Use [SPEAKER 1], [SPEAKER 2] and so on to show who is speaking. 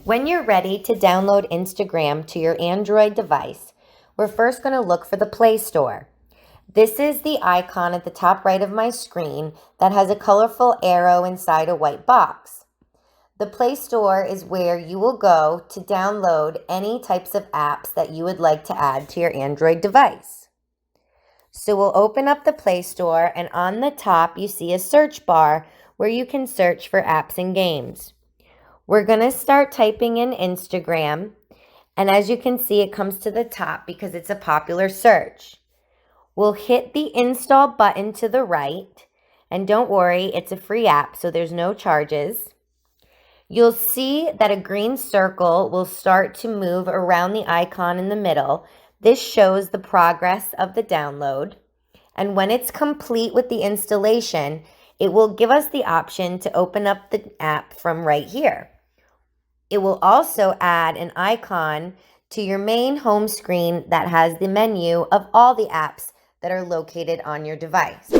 [SPEAKER 1] When you're ready to download Instagram to your Android device, we're first going to look for the Play Store. This is the icon at the top right of my screen that has a colorful arrow inside a white box. The Play Store is where you will go to download any types of apps that you would like to add to your Android device. So we'll open up the Play Store, and on the top you see a search bar where you can search for apps and games. We're going to start typing in Instagram, and as you can see, it comes to the top because it's a popular search. We'll hit the install button to the right, and don't worry, it's a free app, so there's no charges. You'll see that a green circle will start to move around the icon in the middle. This shows the progress of the download, and when it's complete with the installation, it will give us the option to open up the app from right here. It will also add an icon to your main home screen that has the menu of all the apps that are located on your device.